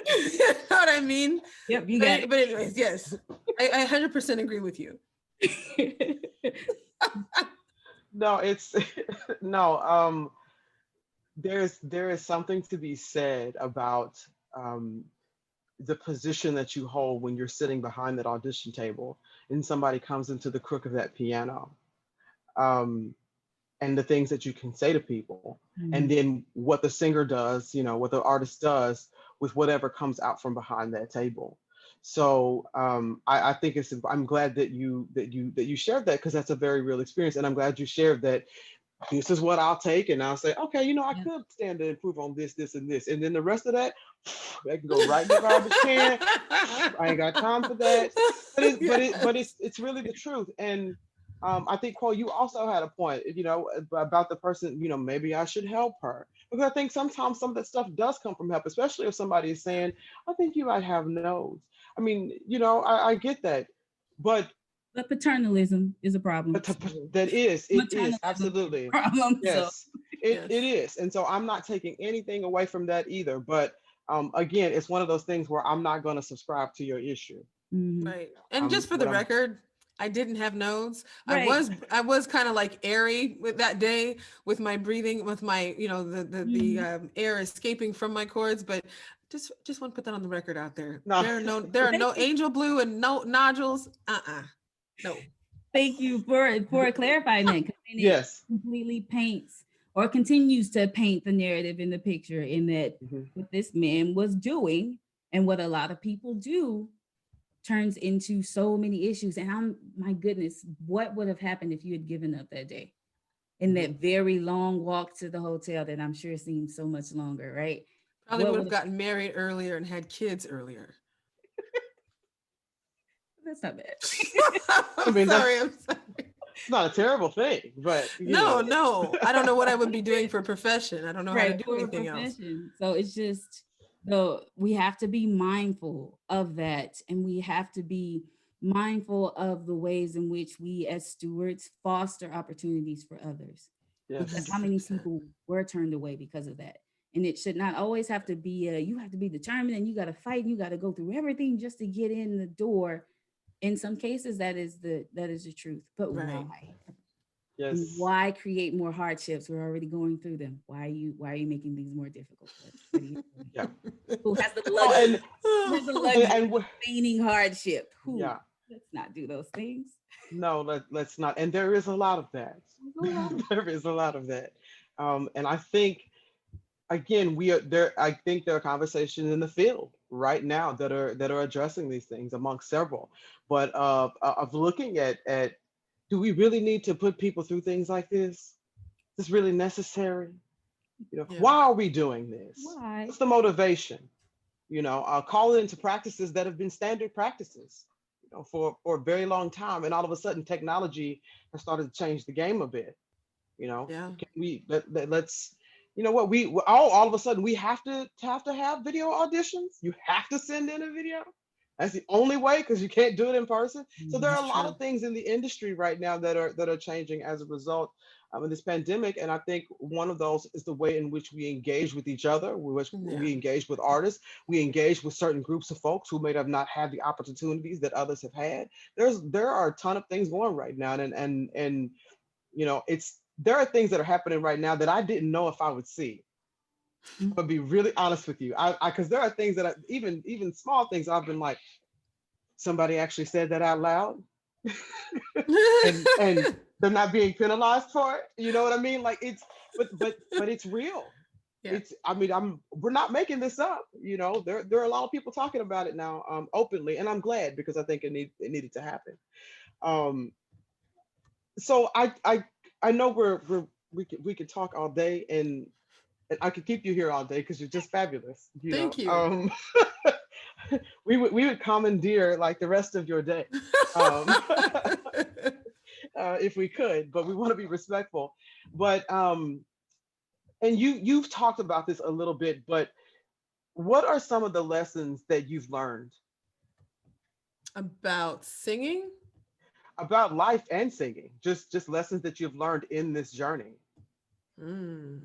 You know what I mean? Yep, you got it. But anyways, yes, I 100% agree with you. No, it's no. There is something to be said about the position that you hold when you're sitting behind that audition table, and somebody comes into the crook of that piano, and the things that you can say to people, and then what the singer does, what the artist does with whatever comes out from behind that table. So I think I'm glad that you shared that, because that's a very real experience, and I'm glad you shared that. This is what I'll take, and I'll say, okay, I could stand to improve on this, and this, and then the rest of that, that can go right in the garbage can. I ain't got time for that. But it's really the truth. And I think, Quo, you also had a point, about the person, maybe I should help her, because I think sometimes some of that stuff does come from help, especially if somebody is saying, I think you might have nodes. I mean, I get that, but paternalism is a problem. It is absolutely problem. Yes, So. it is. And so I'm not taking anything away from that either. But again, it's one of those things where I'm not going to subscribe to your issue. Right. And just for the record, I didn't have nodes. Right. I was kind of like airy with that day, with my breathing, with my, the air escaping from my cords, but just want to put that on the record out there. No. There are no angel blue and no nodules. No. Thank you for clarifying that, because then it Yes. completely paints or continues to paint the narrative in the picture in that Mhm. what this man was doing and what a lot of people do turns into so many issues. And my goodness, what would have happened if you had given up that day? In that very long walk to the hotel that I'm sure seemed so much longer, right? Probably What would would have gotten married earlier and had kids earlier. that's not bad. I I'm mean, sorry. that's I'm sorry. it's not a terrible thing, but No, no. I don't know what I would be doing for a profession. I don't know how to Right, do for a anything else. profession. So it's just we have to be mindful of that, and we have to be mindful of the ways in which we as stewards foster opportunities for others, because yes, how many 100%. people were turned away because of that. And it should not always have to be you have to be determined and you got to fight and you got to go through everything just to get in the door. In some cases that is the truth, but Right. why? And yes. why create more hardships? We're already going through them. Why are you making things more difficult for us? What are you doing? Yeah. Who has the Well, luxury? Who has the luxury and of feigning hardship? Who? yeah, Let's not do those things. no, let's not. And there is a lot of that. There's a lot of There is a lot of that. And I think again, we are there. I think there are conversations in the field right now that are addressing these things amongst several. But of looking at do we really need to put people through things like this? Is this really necessary? Yeah. Why are we doing this? why. What's the motivation? Call it into practices that have been standard practices, for a very long time, and all of a sudden technology has started to change the game a bit. Yeah. Can let's, what all of a sudden we have video auditions. You have to send in a video. That's the only way, because you can't do it in person. So there Mhm. are That's a lot true. of things in the industry right now that are changing as a result of this pandemic. And I think one of those is the way in which we engage with each other, which Yeah. we engage with artists, we engage with certain groups of folks who may have not had the opportunities that others have had. There are a ton of things going right now, and it's there are things that are happening right now that I didn't know if I would see. I'm gonna be really honest with you. I because there are things that even small things I've been like, somebody actually said that out loud, and they're not being penalized for it. You know what I mean? Like it's but it's real. Yeah. It's I mean we're not making this up. There are a lot of people talking about it now, openly, and I'm glad, because I think it needed to happen. Um, so I know we can talk all day, and I could keep you here all day because you're just fabulous. Thank you. We would commandeer like the rest of your day, um, if we could, but we want to be respectful. But and you've talked about this a little bit, but what are some of the lessons that you've learned About singing? about life and singing? Just lessons that you've learned in this journey. Mm.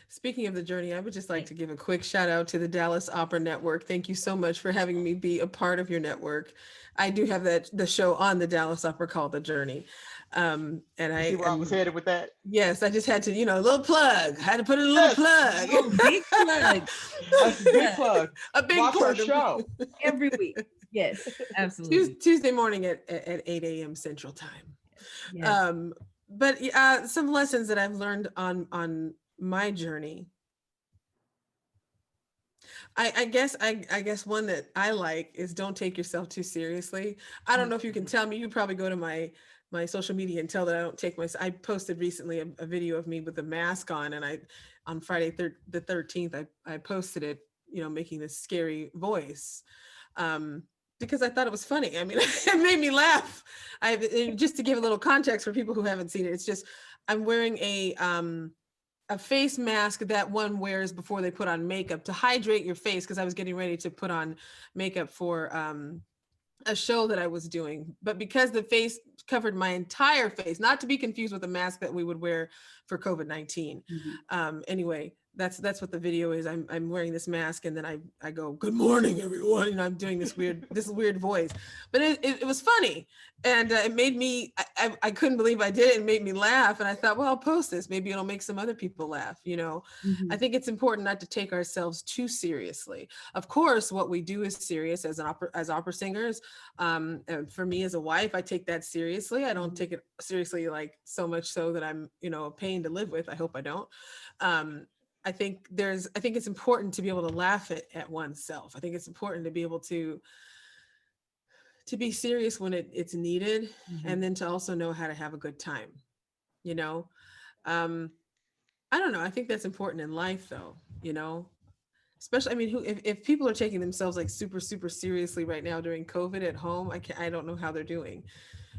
Speaking of the journey, I would just like Right. to give a quick shout out to the Dallas Opera Network. Thank you so much for having me be a part of your network. I do have the show on the Dallas Opera called The Journey. And You I see where I was am, headed with that? yes, I just had to, a little plug. Had to put in a little Yes, plug. Oh, big plug. that's a big plug. A big Watch her plug. show. Every week. Yes, absolutely. Tuesday morning at 8 a.m. Central Time. Yes. But some lessons that I've learned on my journey. I guess one that I like is don't take yourself too seriously. I don't know if you can tell me. You probably go to my social media and tell that I don't take I posted recently a video of me with a mask on, and on Friday the 13th I posted it, making this scary voice. Because I thought it was funny. I mean, it made me laugh. Just to give a little context for people who haven't seen it, it's just I'm wearing a face mask that one wears before they put on makeup to hydrate your face, because I was getting ready to put on makeup for a show that I was doing. But because the face covered my entire face, not to be confused with the mask that we would wear for COVID-19. Mhm. Anyway, that's what the video is. I'm wearing this mask, and then I go, "Good morning, everyone." You know, I'm doing this weird voice, but it was funny, and it made me. I couldn't believe I did it. It made me laugh, and I thought, well, I'll post this. Maybe it'll make some other people laugh. You know, I Mhm. think it's important not to take ourselves too seriously. Of course, what we do is serious as opera singers. And for me as a wife, I take that seriously. I don't take it seriously, like so much so that I'm, you know, a pain to live with. I hope I don't. Um, I think it's important to be able to laugh at oneself. I think it's important to be able to be serious when it's needed, and Mhm. then to also know how to have a good time, you know. um I don't know, I think that's important in life though, you know, especially, I mean, if people are taking themselves like super seriously right now during COVID at home, I don't know how they're doing,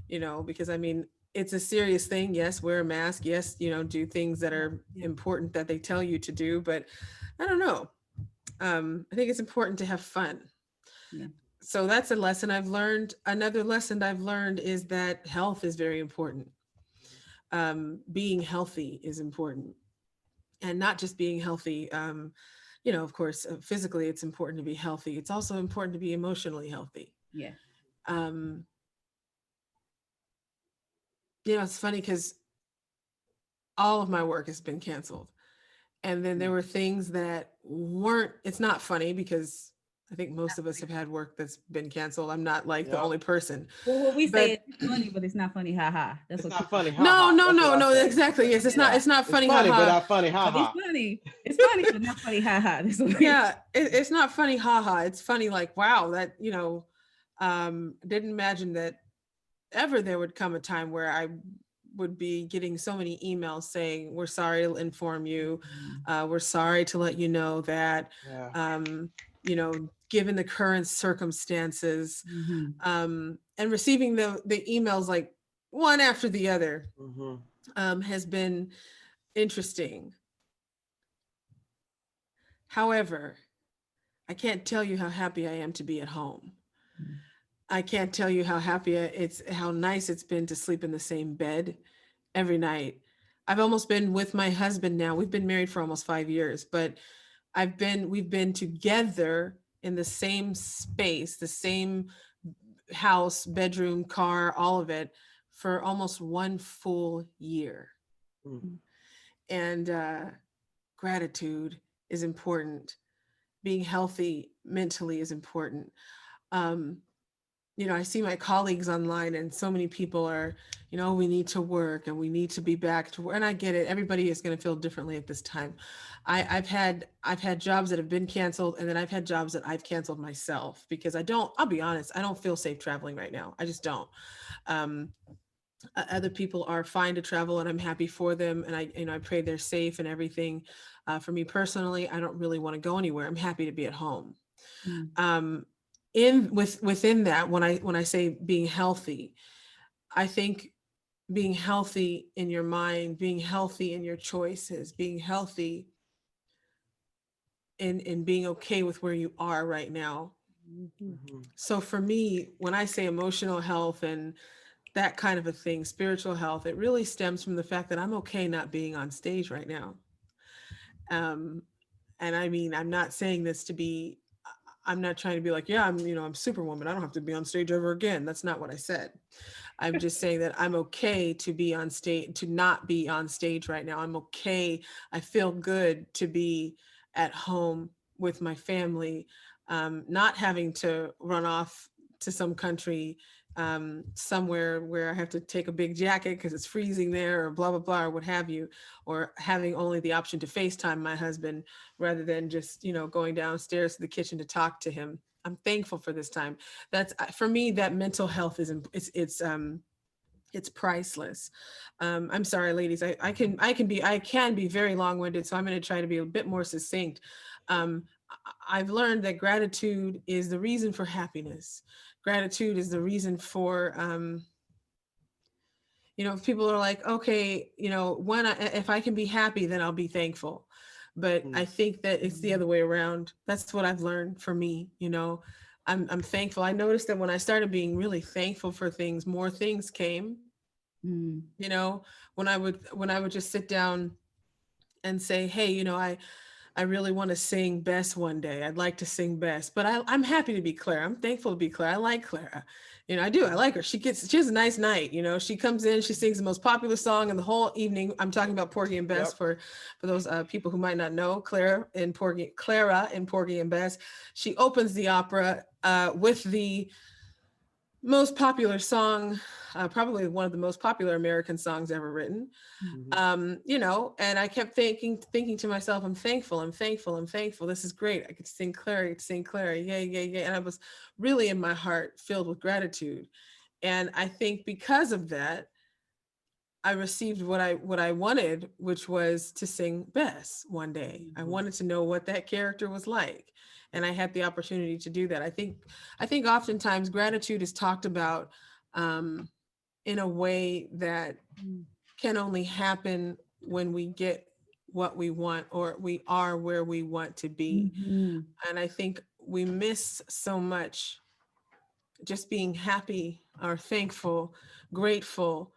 you know, because I mean, it's a serious thing. Yes, wear a mask. Yes, you know, do things that Yeah. are Yeah. important that they tell you to do, but I don't know. I think it's important to have fun. Yeah. So that's a lesson I've learned. Another lesson I've learned is that health is very important. Being healthy is important, and not just being healthy. You know, of course, physically, it's important to be healthy. It's also important to be emotionally healthy. Yeah. Um, you know, it's funny because all of my work has been canceled. And then there Mm. were things that weren't, it's not funny because I think most of us have had work that's been canceled. I'm not like the Yep. only person, Well, what we say but is it's funny, but it's not funny. Ha ha. That's It's what not Kristian funny, said. ha ha. That's what I no, say. exactly. Yes. Yeah. It's not It's funny. funny, but Haha. not funny, ha But it's ha. funny. It's funny, but not funny. Ha ha. That's what we Yeah. It's not funny. Haha. It's funny. Like, wow, that, you know, didn't imagine that ever there would come a time where I would be getting so many emails saying, we're sorry to inform you. We're sorry to let you know that, Yeah. you know, given the current circumstances, Mm-hmm. and receiving the emails like one after the other, Hmm. has been interesting. However, I can't tell you how happy I am to be at home. I can't tell you how how nice it's been to sleep in the same bed every night. I've almost been with my husband now. We've been married for almost 5 years, but we've been together in the same space, the same house, bedroom, car, all of it for almost one full year. Mm. And gratitude is important. Being healthy mentally is important. Um, you know, I see my colleagues online, and so many people are, you know, we need to work and we need to be back to work. And I get it. Everybody is going to feel differently at this time. I've had jobs that have been canceled, and then I've had jobs that I've canceled myself because I'll be honest, I don't feel safe traveling right now. I just don't. Um, Other people are fine to travel, and I'm happy for them. And I, you know, I pray they're safe and everything. For me personally, I don't really want to go anywhere. I'm happy to be at home. Mm. Um, within that, when I say being healthy, I think being healthy in your mind, being healthy in your choices, being healthy in being okay with where you are right now. Mm-hmm. Hmm. So for me, when I say emotional health and that kind of a thing, spiritual health, it really stems from the fact that I'm okay not being on stage right now. Um, and I mean, I'm not saying this to be, I'm not trying to be like, yeah, I'm, you know, I'm Superwoman. I don't have to be on stage ever again. That's not what I said. I'm just saying that I'm okay to be on stage, to not be on stage right now. I'm okay. I feel good to be at home with my family, not having to run off to some country, somewhere where I have to take a big jacket because it's freezing there, or blah, blah, blah, or what have you, or having only the option to FaceTime my husband rather than just, you know, going downstairs to the kitchen to talk to him. I'm thankful for this time. That's for me, that mental health is it's priceless. I'm sorry, ladies. I can be very long-winded, so I'm going to try to be a bit more succinct. I've learned that gratitude is the reason for happiness. Gratitude is the reason for you know, if people are like, okay, you know, if I can be happy, then I'll be thankful. But I think that it's the other way around. That's what I've learned for me. You know, I'm thankful. I noticed that when I started being really thankful for things, more things came. Mm. You know, when I would just sit down and say, hey, you know, I really want to sing best one day. I'd like to sing best, but I'm happy to be Clara. I'm thankful to be Clara. I like Clara. I do. I like her. She has a nice night. She comes in, she sings the most popular song in the whole evening. I'm talking about Porgy and Bess Yep. for those people who might not know Clara and Porgy and Bess. She opens the opera with the most popular song, probably one of the most popular American songs ever written. Mhm. And I kept thinking to myself, I'm thankful, I'm thankful, I'm thankful. This is great. I could sing Clara, I could sing Clara, yay, yay, yay. And I was really in my heart filled with gratitude. And I think because of that, I received what I wanted, which was to sing Bess one day. I Mhm. wanted to know what that character was like. And I had the opportunity to do that. I think oftentimes gratitude is talked about um, in a way that Mm. can only happen when we get what we want or we are where we want to be. Mhm. And I think we miss so much just being happy or thankful, grateful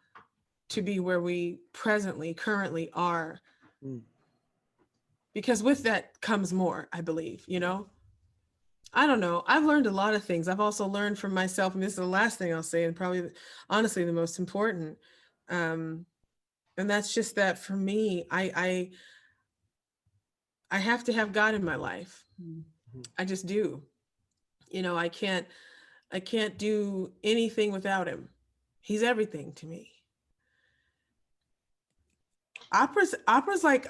to be where we currently are. Mm. Because with that comes more, I believe. I don't know. I've learned a lot of things. I've also learned from myself, and this is the last thing I'll say, and probably honestly the most important. Um, and that's just that for me, I have to have God in my life. Mm. Mhm. I just do. I can't do anything without him. He's everything to me. Opera's like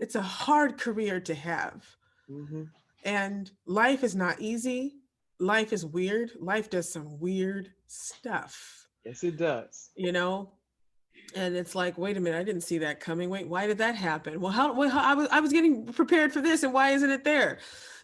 it's a hard career to have. Mhm. And life is not easy. Life is weird. Life does some weird stuff, Yes, it does. you know? And it's like, wait a minute, I didn't see that coming. Wait, why did that happen? Well, how I was getting prepared for this, and why isn't it there?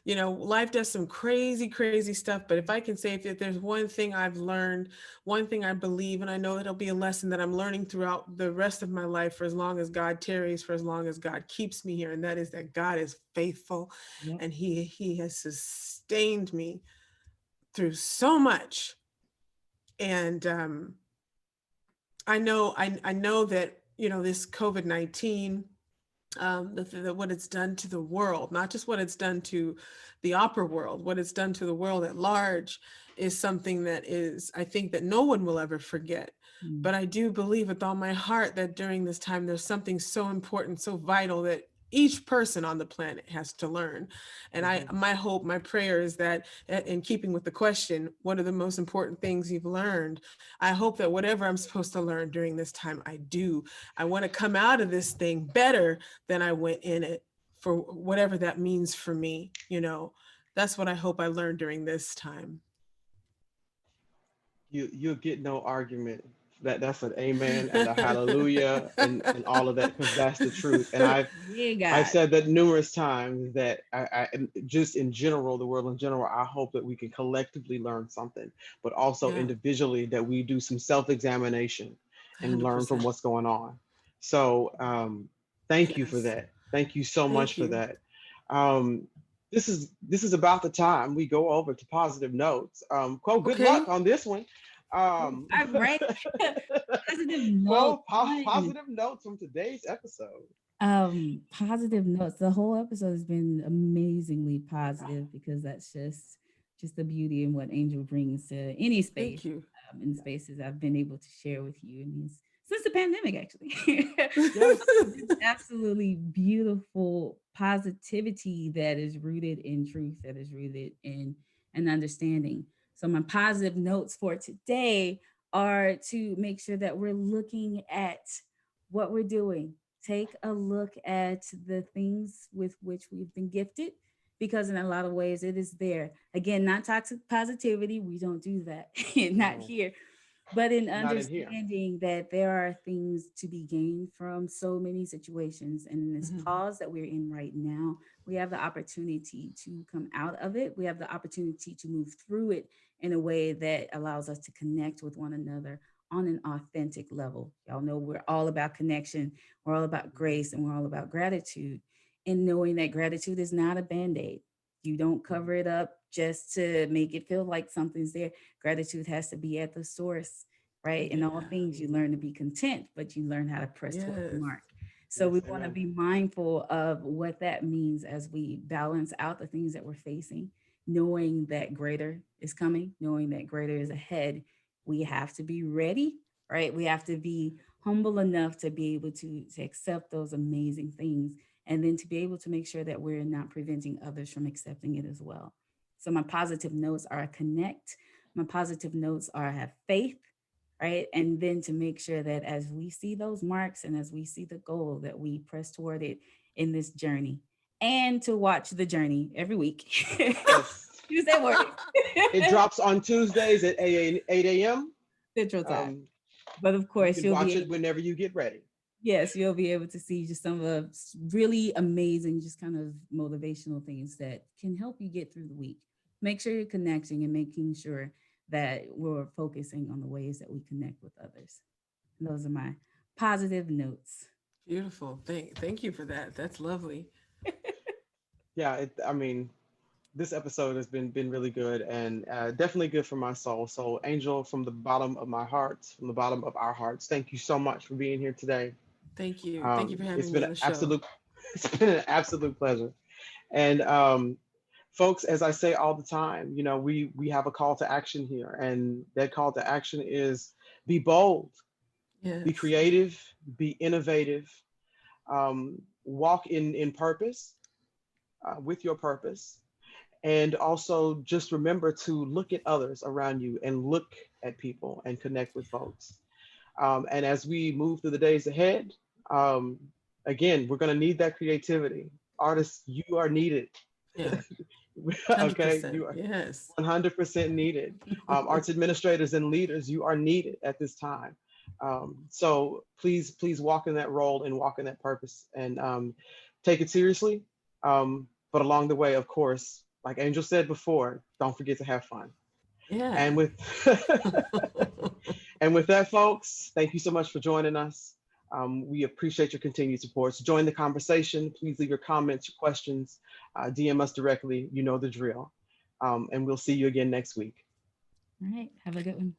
Life does some crazy, crazy stuff. But if I can say, if there's one thing I've learned, one thing I believe, and I know it'll be a lesson that I'm learning throughout the rest of my life, for as long as God tarries, for as long as God keeps me here, and that is that God is faithful, Yep. and He has sustained me through so much. And I know that this COVID-19, what it's done to the world, not just what it's done to the opera world, what it's done to the world at large, is something that is, I think, that no one will ever forget. Mm. But I do believe with all my heart that during this time, there's something so important, so vital, that each person on the planet has to learn. And Mhm. my hope, my prayer is that, in keeping with the question, what are the most important things you've learned? I hope that whatever I'm supposed to learn during this time, I do. I want to come out of this thing better than I went in it, for whatever that means for me. That's what I hope I learned during this time. You'll get no argument. That's an amen and a hallelujah and all of that, because that's the truth. And Yeah, I've God. said that numerous times, that just in general, the world in general, I hope that we can collectively learn something, but also Yeah, individually that we do some self-examination and learn from 100%. what's going on. So thank you for Yes. that. Thank you so much Thank for you. that. Um, this is about the time we go over to positive notes. Quote, good Okay. luck on this one. Ooh. All right. Positive notes. Quote, Fun. positive notes from today's episode. Positive notes. The whole episode has been amazingly positive because that's just the beauty and what Angel brings to any space. Thank you. In spaces I've been able to share with you and these since the pandemic, actually. Yes. Just absolutely beautiful positivity that is rooted in truth, that is rooted in an understanding. So my positive notes for today are to make sure that we're looking at what we're doing. Take a look at the things with which we've been gifted, because in a lot of ways it is there. Again, not toxic positivity. We don't do that. Not No, here, but in not in here. understanding that there are things to be gained from so many situations. And in this Mhm. pause that we're in right now, we have the opportunity to come out of it. We have the opportunity to move through it in a way that allows us to connect with one another on an authentic level. Y'all know we're all about connection, we're all about grace, and we're all about gratitude. And knowing that gratitude is not a band aid. You don't cover it up just to make it feel like something's there. Gratitude has to be at the source, right? In all Yeah. things, you learn to be content, but you learn how to press toward the Yes. mark. So Yes, we want to amen. be mindful of what that means as we balance out the things that we're facing, knowing that greater is coming, knowing that greater is ahead. We have to be ready, right? We have to be humble enough to be able to accept those amazing things, and then to be able to make sure that we're not preventing others from accepting it as well. So my positive notes are connect. My positive notes are have faith, right? And then to make sure that as we see those marks and as we see the goal, that we press toward it in this journey, and to watch the journey every week. Yes. Tuesday morning, It drops on Tuesdays at 8 a.m. Central Time. Um, But of you course, can you'll watch be it able, whenever you get ready. yes, you'll be able to see just some of the really amazing, just kind of motivational things that can help you get through the week. Make sure you're connecting and making sure that we're focusing on the ways that we connect with others. Those are my positive notes. Beautiful. Thank you for that. That's lovely. Yeah, I mean, this episode has been really good and definitely good for my soul. So, Angel, from the bottom of my heart, from the bottom of our hearts, thank you so much for being here today. Thank you. Thank you for It's having me been on an the show. absolute, it's been an absolute pleasure. And folks, as I say all the time, you know, we have a call to action here, and that call to action is be bold, be Yes. creative, be innovative, walk in purpose, with your purpose, and also just remember to look at others around you and look at people and connect with folks. And as we move through the days ahead, um, again, we're going to need that creativity. Artists, you are needed. Yeah. Okay, 100%. you are Yes. 100% needed. Arts administrators and leaders, you are needed at this time. So please walk in that role and walk in that purpose, and take it seriously. But along the way, of course, like Angel said before, don't forget to have fun. Yeah. And with and with that, folks, thank you so much for joining us. We appreciate your continued support. So join the conversation. Please leave your comments, your questions, DM us directly. You know the drill. And we'll see you again next week. All right. Have a good one.